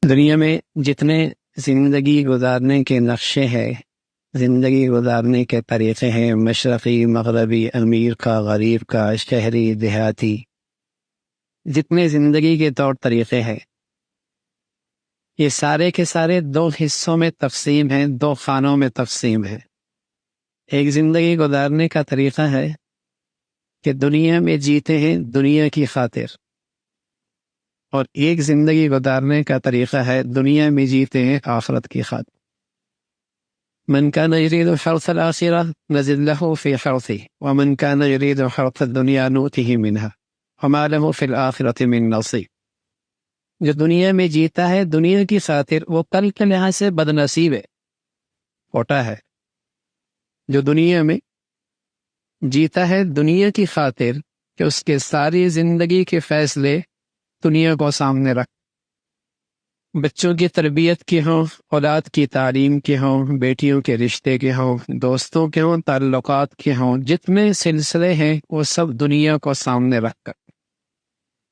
دنیا میں جتنے زندگی گزارنے کے نقشے ہیں، زندگی گزارنے کے طریقے ہیں، مشرقی، مغربی، امیر کا، غریب کا، شہری، دیہاتی، جتنے زندگی کے طور طریقے ہیں، یہ سارے کے سارے دو حصوں میں تقسیم ہیں، دو خانوں میں تقسیم ہیں۔ ایک زندگی گزارنے کا طریقہ ہے کہ دنیا میں جیتے ہیں دنیا کی خاطر، اور ایک زندگی گزارنے کا طریقہ ہے دنیا میں جیتے ہیں آخرت کی خاطر۔ من كان يريد حرث الآخرة نزد له في حرثه ومن كان يريد حرث الدنيا نؤته منها وما له في الآخرة من نصيب۔ جو دنیا میں جیتا ہے دنیا کی خاطر وہ کل کے لحاظ سے بد نصیب ہے، کوٹا ہے۔ جو دنیا میں جیتا ہے دنیا کی خاطر کہ اس کے ساری زندگی کے فیصلے دنیا کو سامنے رکھ، بچوں کی تربیت کے ہوں، اولاد کی تعلیم کے ہوں، بیٹیوں کے رشتے کے ہوں، دوستوں کے ہوں، تعلقات کے ہوں، جتنے سلسلے ہیں وہ سب دنیا کو سامنے رکھ کر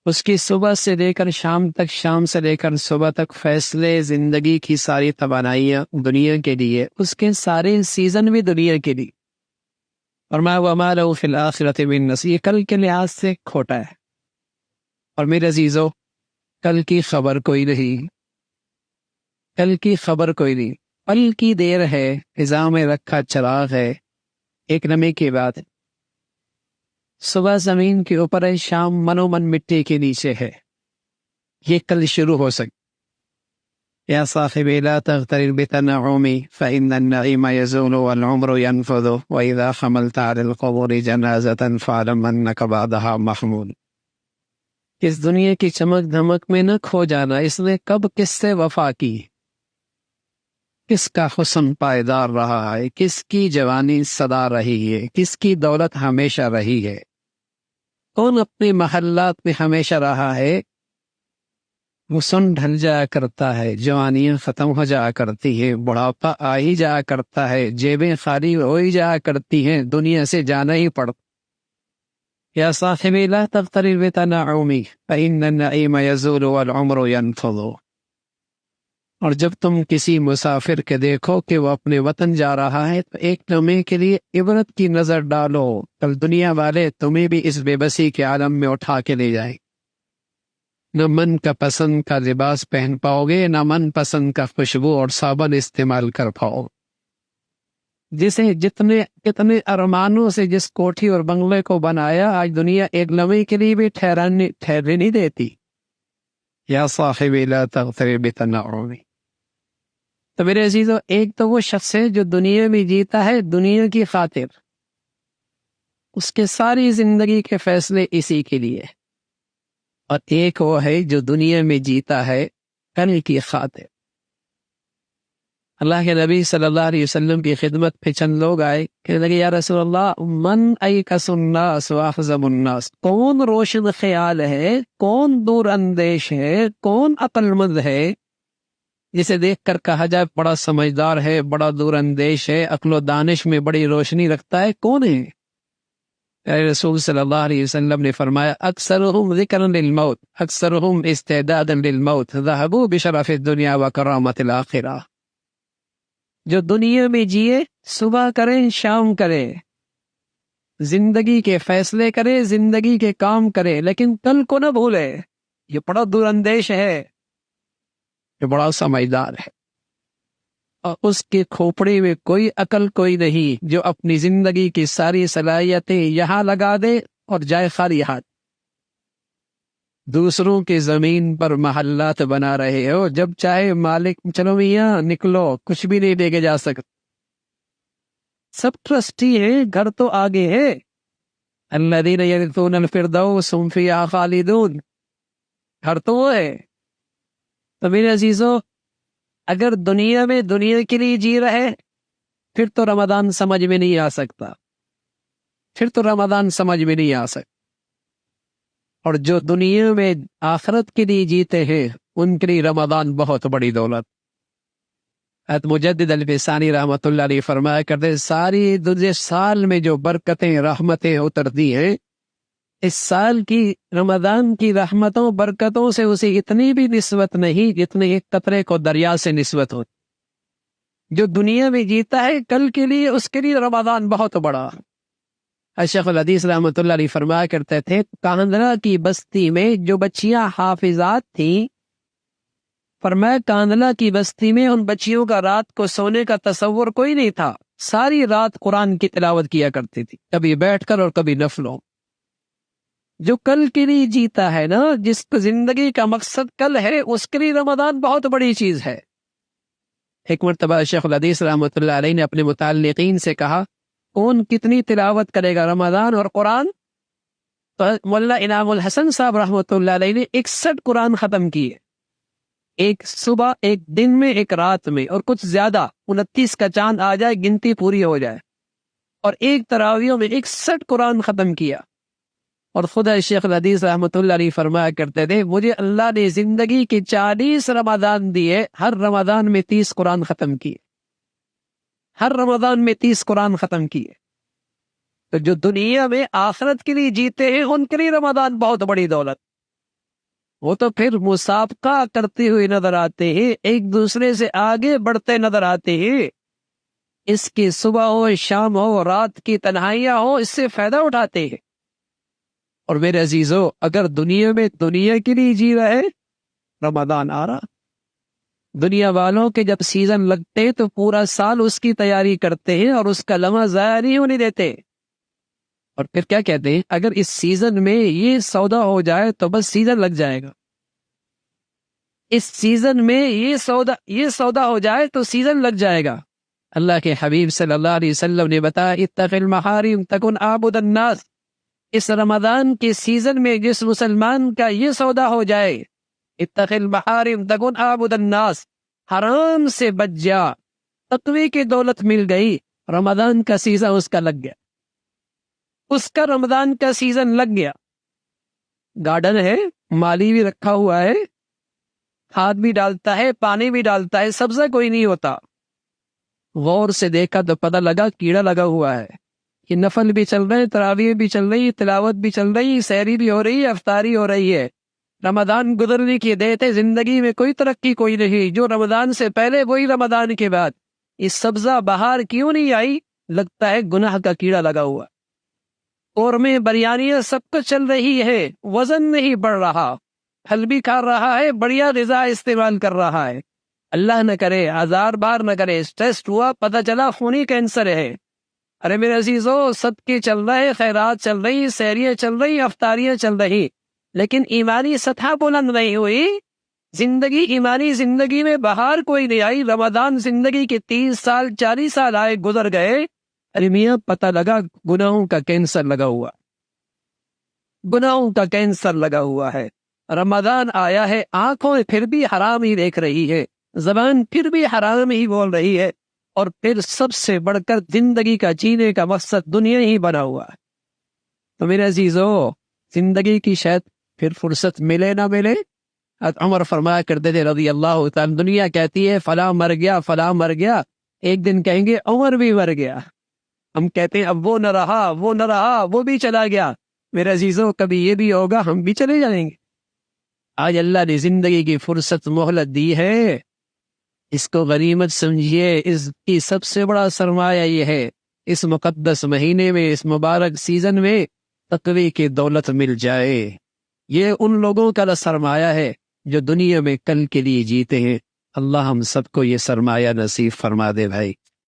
اس کی صبح سے لے کر شام تک، شام سے لے کر صبح تک فیصلے، زندگی کی ساری توانائیاں دنیا کے لیے، اس کے سارے سیزن بھی دنیا کے لیے، اور وما له فی الآخرۃ من نصیب، یہ کل کے لحاظ سے کھوٹا ہے۔ اور میرے عزیزو، کل کی خبر کوئی نہیں، کل کی خبر کوئی نہیں، پل کی دیر ہے، فضا میں رکھا چراغ ہے، ایک لمحے کی بات ہے۔ صبح زمین کے اوپر ہے، شام من و من مٹی کے نیچے ہے، یہ کل شروع ہو سکتی۔ یا صاحبی لا تغترر بتنعمی فإن النعیم یزول والعمر ينفذ وإذا حملت على القبور جنازة فاعلم أنك بعدها محمول۔ اس دنیا کی چمک دھمک میں نہ کھو جانا، اس نے کب کس سے وفا کی، کس کا حسن پائیدار رہا ہے، کس کی جوانی سدا رہی ہے، کس کی دولت ہمیشہ رہی ہے، کون اپنے محلات میں ہمیشہ رہا ہے۔ حسن ڈھل جایا کرتا ہے، جوانیاں ختم ہو جایا کرتی ہے، بڑھاپا آ ہی جایا کرتا ہے، جیبیں خالی ہو ہی جایا کرتی ہیں، دنیا سے جانا ہی پڑتا۔ یا صاحبی لا تغترر بتنعمی فإن النعیم یزول والعمر ينفذ۔ اور جب تم کسی مسافر کے دیکھو کہ وہ اپنے وطن جا رہا ہے تو ایک لمحے کے لیے عبرت کی نظر ڈالو، کل دنیا والے تمہیں بھی اس بے بسی کے عالم میں اٹھا کے لے جائیں۔ نہ من کا پسند کا لباس پہن پاؤ گے، نہ من پسند کا خوشبو اور صابن استعمال کر پاؤ۔ جسے کتنے ارمانوں سے جس کوٹھی اور بنگلے کو بنایا، آج دنیا ایک لمحے کے لیے بھی ٹھہرنے نہیں دیتی۔ یا صاحبی لا تغترر بتنعمی۔ تو میرے عزیزو، ایک تو وہ شخص ہے جو دنیا میں جیتا ہے دنیا کی خاطر، اس کے ساری زندگی کے فیصلے اسی کے لیے، اور ایک وہ ہے جو دنیا میں جیتا ہے کل کی خاطر۔ اللہ کے نبی صلی اللہ علیہ وسلم کی خدمت پہ چند لوگ آئے، کہنے لگے یا رسول اللہ، من ایکس الناس واحزم الناس، کون روشن خیال ہے، کون دور اندیش ہے، کون عقل مند ہے جسے دیکھ کر کہا جائے بڑا سمجھدار ہے، بڑا دور اندیش ہے، عقل و دانش میں بڑی روشنی رکھتا ہے، کون ہے؟ رسول صلی اللہ علیہ وسلم نے فرمایا اکثرهم ذکرا للموت اکثرهم استعدادا للموت ذهبوا بشرف الدنیا وکرامت الآخرہ۔ جو دنیا میں جیے، صبح کرے شام کرے، زندگی کے فیصلے کرے، زندگی کے کام کرے، لیکن کل کو نہ بھولے۔ یہ بڑا دور اندیش ہے، یہ بڑا سمجھدار ہے، اور اس کے کھوپڑے میں کوئی عقل کوئی نہیں جو اپنی زندگی کی ساری صلاحیتیں یہاں لگا دے اور جائے خالی ہاتھ۔ دوسروں کی زمین پر محلات بنا رہے ہو، جب چاہے مالک چلو میاں نکلو، کچھ بھی نہیں لے کے جا سکتے۔ سب ٹرسٹی ہیں، گھر تو آگے ہے۔ الذین یرثون الفردوس هم فیہا خالدون، گھر تو وہ ہے۔ تو میرے عزیزو، اگر دنیا میں دنیا کے لیے جی رہے پھر تو رمضان سمجھ میں نہیں آ سکتا، پھر تو رمضان سمجھ میں نہیں آ سکتا۔ اور جو دنیا میں آخرت کے لیے جیتے ہیں ان کے لیے رمضان بہت بڑی دولت۔ حضرت مجدد الفسانی رحمۃ اللہ علیہ فرمایا کرتے ساری سال میں جو برکتیں رحمتیں اترتی ہیں اس سال کی رمضان کی رحمتوں برکتوں سے اسے اتنی بھی نسبت نہیں جتنے ایک قطرے کو دریا سے نسبت ہوتی۔ جو دنیا میں جیتا ہے کل کے لیے، اس کے لیے رمضان بہت بڑا۔ شیخ الحدیث رحمۃ اللہ علیہ فرمایا کرتے تھے، کاندھلا کی بستی میں جو بچیاں حافظات تھیں، فرمایا کاندھلا کی بستی میں ان بچیوں کا رات کو سونے کا تصور کوئی نہیں تھا، ساری رات قرآن کی تلاوت کیا کرتی تھی، کبھی بیٹھ کر اور کبھی نفلوں۔ جو کل کے لیے جیتا ہے نا، جس کو زندگی کا مقصد کل ہے، اس کے لیے رمضان بہت بڑی چیز ہے۔ ایک مرتبہ شیخ الحدیث رحمۃ اللہ علیہ نے اپنے متعلقین سے کہا، کون کتنی تلاوت کرے گا رمضان اور قرآن؟ تو مولانا انعام الحسن صاحب رحمۃ اللہ علیہ نے 61 قرآن ختم کیے، ایک صبح، ایک دن میں، ایک رات میں، اور کچھ زیادہ 29 کا چاند آ جائے گنتی پوری ہو جائے، اور ایک تراویح میں 61 قرآن ختم کیا۔ اور خدا شیخ الحدیث رحمۃ اللہ علیہ فرمایا کرتے تھے، مجھے اللہ نے زندگی کے 40 رمضان دیے، ہر رمضان میں 30 قرآن ختم کیے، ہر رمضان میں 30 قرآن ختم کیے۔ تو جو دنیا میں آخرت کے لیے جیتے ہیں، ان کے لیے رمضان بہت بڑی دولت۔ وہ تو پھر مسابقہ کرتے ہوئے نظر آتے ہیں، ایک دوسرے سے آگے بڑھتے نظر آتے ہیں، اس کی صبح ہو، شام ہو، رات کی تنہائیاں ہو، اس سے فائدہ اٹھاتے ہیں۔ اور میرے عزیزو، اگر دنیا میں دنیا کے لیے جی رہے، رمضان آ رہا۔ دنیا والوں کے جب سیزن لگتے تو پورا سال اس کی تیاری کرتے ہیں اور اس کا لمحہ ضائع نہیں ہونے دیتے، اور پھر کیا کہتے ہیں، اگر اس سیزن میں یہ سودا ہو جائے تو بس سیزن لگ جائے گا، اس سیزن میں یہ سودا ہو جائے تو سیزن لگ جائے گا۔ اللہ کے حبیب صلی اللہ علیہ وسلم نے بتایا، اتق المحارم تکن عابد الناس۔ اس رمضان کے سیزن میں جس مسلمان کا یہ سودا ہو جائے، اتق المحارم تکن عابد الناس، حرام سے بچ جا، تقوی کی دولت مل گئی، رمضان کا سیزن اس کا لگ گیا، اس کا رمضان کا سیزن لگ گیا۔ گارڈن ہے، مالی بھی رکھا ہوا ہے، کھاد بھی ڈالتا ہے، پانی بھی ڈالتا ہے، سبزہ کوئی نہیں ہوتا، غور سے دیکھا تو پتہ لگا کیڑا لگا ہوا ہے، کہ نفل بھی چل رہے، تراویح بھی چل رہی، تلاوت بھی چل رہی، سحری بھی ہو رہی ہے، افطاری ہو رہی ہے، رمضان گزرنے کی دیتے، زندگی میں کوئی ترقی کوئی نہیں، جو رمضان سے پہلے وہی رمضان کے بعد، اس سبزہ بہار کیوں نہیں آئی؟ لگتا ہے گناہ کا کیڑا لگا ہوا، قورمے بریانیاں سب کچھ چل رہی ہے، وزن نہیں بڑھ رہا، پھل بھی کھا رہا ہے، بڑھیا غذا استعمال کر رہا ہے، اللہ نہ کرے، ہزار بار نہ کرے، ٹیسٹ ہوا پتہ چلا خونی کینسر ہے۔ ارے میرے عزیزو، صدقے چل رہے، خیرات چل رہی، سحریاں چل رہی، افطاریاں چل رہی، لیکن ایمانی سطح بلند نہیں ہوئی، زندگی، ایمانی زندگی میں بہار کوئی نہیں آئی۔ رمضان زندگی کے 30 سال 40 سال آئے گزر گئے، ارے میاں پتہ لگا گناہوں کا کینسر لگا ہوا، گناہوں کا کینسر لگا ہوا ہے۔ رمضان آیا ہے، آنکھوں پھر بھی حرام ہی دیکھ رہی ہے، زبان پھر بھی حرام ہی بول رہی ہے، اور پھر سب سے بڑھ کر زندگی کا جینے کا مقصد دنیا ہی بنا ہوا ہے۔ تو میرے عزیزو، زندگی کی شاید پھر فرصت ملے نہ ملے، عمر فرمایا کرتے تھے رضی اللہ تعالی، دنیا کہتی ہے فلاں مر گیا، فلاں مر گیا، ایک دن کہیں گے عمر بھی مر گیا، ہم کہتے ہیں اب وہ نہ رہا، وہ نہ رہا، وہ بھی چلا گیا۔ میرے عزیزو، کبھی یہ بھی ہوگا ہم بھی چلے جائیں گے۔ آج اللہ نے زندگی کی فرصت مہلت دی ہے، اس کو غنیمت سمجھیے، اس کی سب سے بڑا سرمایہ یہ ہے، اس مقدس مہینے میں، اس مبارک سیزن میں تقوی کی دولت مل جائے۔ یہ ان لوگوں کا سرمایہ ہے جو دنیا میں کل کے لیے جیتے ہیں۔ اللہ ہم سب کو یہ سرمایہ نصیب فرما دے بھائی۔